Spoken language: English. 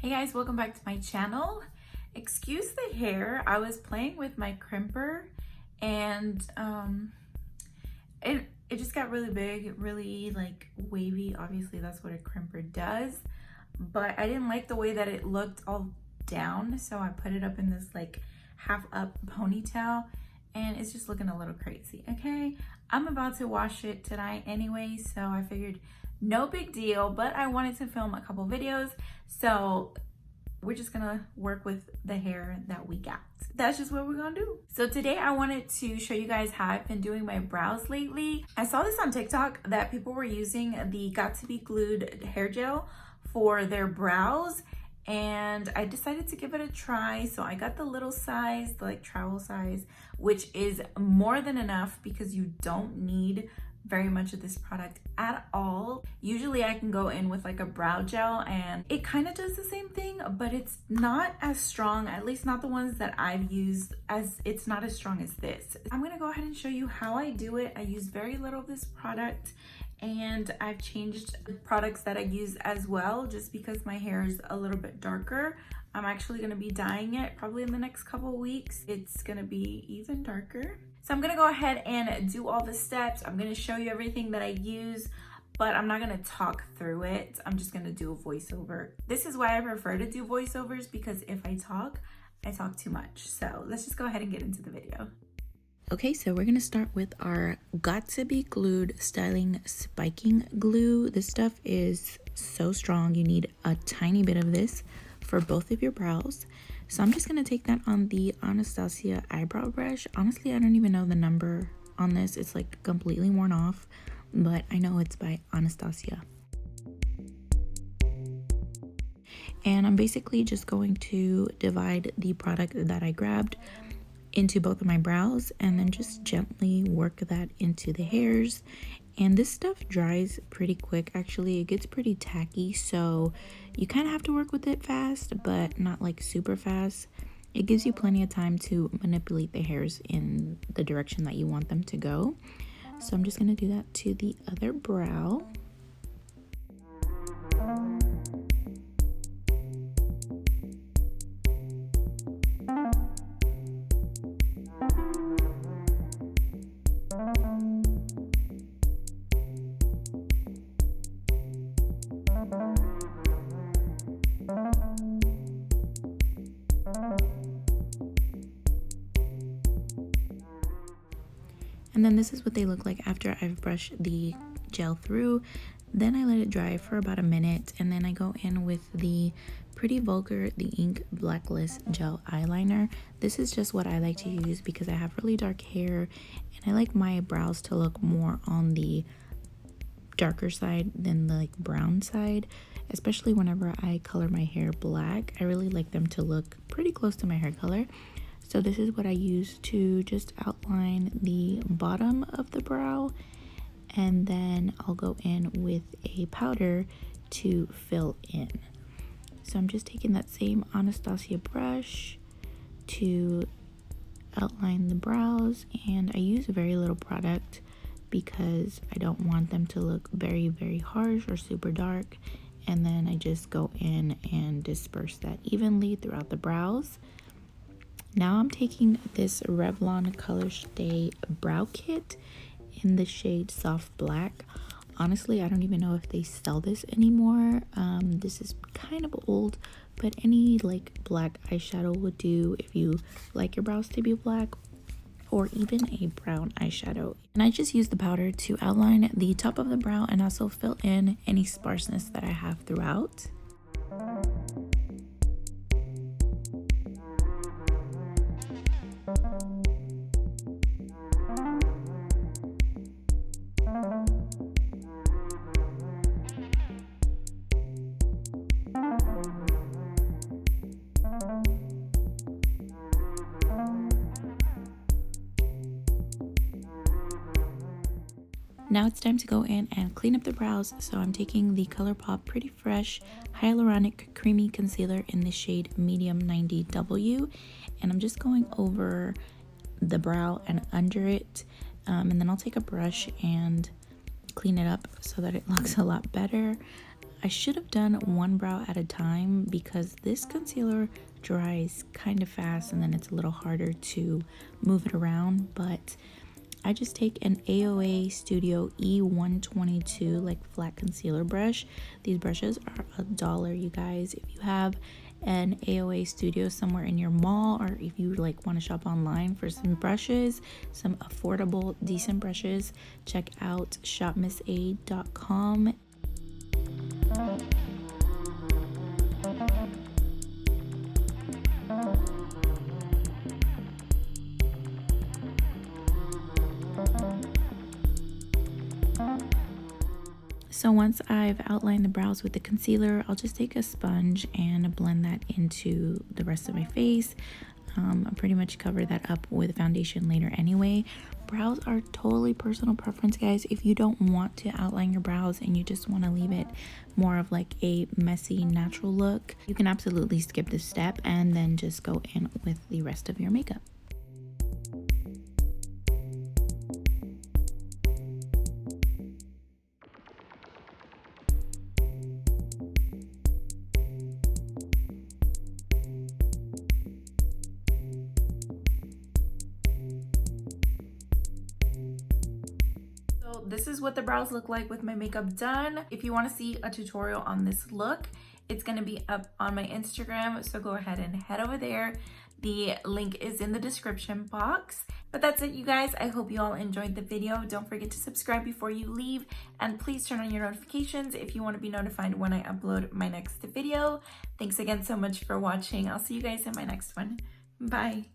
Hey guys, welcome back to my channel. Excuse the hair. I was playing with my crimper and it just got really big, really like wavy. Obviously that's what a crimper does, but I didn't like the way that it looked all down, so I put it up in this like half up ponytail and it's just looking a little crazy. Okay, I'm about to wash it tonight anyway, so I figured no big deal, but I wanted to film a couple videos, so we're just gonna work with the hair that we got. That's just what we're gonna do. So today I wanted to show you guys how I've been doing my brows lately. I saw this on TikTok that people were using the Got to Be Glued hair gel for their brows, and I decided to give it a try. So I got the little size, the like travel size, which is more than enough because you don't need very much of this product at all. Usually I can go in with like a brow gel and it kind of does the same thing, but it's not as strong, at least not the ones that I've used, as it's not as strong as this. I'm gonna go ahead and show you how I do it. I use very little of this product and I've changed the products that I use as well, just because my hair is a little bit darker. I'm actually gonna be dyeing it probably in the next couple of weeks. It's gonna be even darker. So I'm gonna go ahead and do all the steps. I'm gonna show you everything that I use, but I'm not gonna talk through it. I'm just gonna do a voiceover. This is why I prefer to do voiceovers, because if I talk too much. So let's just go ahead and get into the video. Okay, so we're gonna start with our Got to Be Glued Styling Spiking Glue. This stuff is so strong. You need a tiny bit of this for both of your brows. So I'm just gonna take that on the Anastasia eyebrow brush. Honestly, I don't even know the number on this. It's like completely worn off, but I know it's by Anastasia. And I'm basically just going to divide the product that I grabbed into both of my brows and then just gently work that into the hairs. And this stuff dries pretty quick. Actually, it gets pretty tacky, so you kind of have to work with it fast, but not like super fast. It gives you plenty of time to manipulate the hairs in the direction that you want them to go. So I'm just going to do that to the other brow. And then this is what they look like after I've brushed the gel through. Then I let it dry for about a minute, and then I go in with the Pretty Vulgar The Ink Blacklist Gel Eyeliner. This is just what I like to use because I have really dark hair and I like my brows to look more on the darker side than the like brown side, especially whenever I color my hair black. I really like them to look pretty close to my hair color. So this is what I use to just outline the bottom of the brow, and then I'll go in with a powder to fill in. So I'm just taking that same Anastasia brush to outline the brows, and I use very little product because I don't want them to look very, very harsh or super dark. And then I just go in and disperse that evenly throughout the brows. Now I'm taking this Revlon ColorStay brow kit in the shade Soft Black. Honestly, I don't even know if they sell this anymore. This is kind of old, but any like black eyeshadow would do if you like your brows to be black, or even a brown eyeshadow. And I just use the powder to outline the top of the brow and also fill in any sparseness that I have throughout. Now it's time to go in and clean up the brows, so I'm taking the Colourpop Pretty Fresh Hyaluronic Creamy Concealer in the shade Medium 90W, and I'm just going over the brow and under it, and then I'll take a brush and clean it up so that it looks a lot better. I should have done one brow at a time because this concealer dries kind of fast and then it's a little harder to move it around. But I just take an AOA Studio E122 like flat concealer brush. These brushes are $1, you guys. If you have an AOA Studio somewhere in your mall, or if you like want to shop online for some brushes, some affordable decent brushes, check out shopmissaid.com. So once I've outlined the brows with the concealer, I'll just take a sponge and blend that into the rest of my face. I'll pretty much cover that up with foundation later anyway. Brows are totally personal preference, guys. If you don't want to outline your brows and you just want to leave it more of like a messy, natural look, you can absolutely skip this step and then just go in with the rest of your makeup. This is what the brows look like with my makeup done. If you want to see a tutorial on this look, it's going to be up on my Instagram, so go ahead and head over there. The link is in the description box. But that's it, you guys. I hope you all enjoyed the video. Don't forget to subscribe before you leave, and please turn on your notifications if you want to be notified when I upload my next video. Thanks again so much for watching. I'll see you guys in my next one. Bye.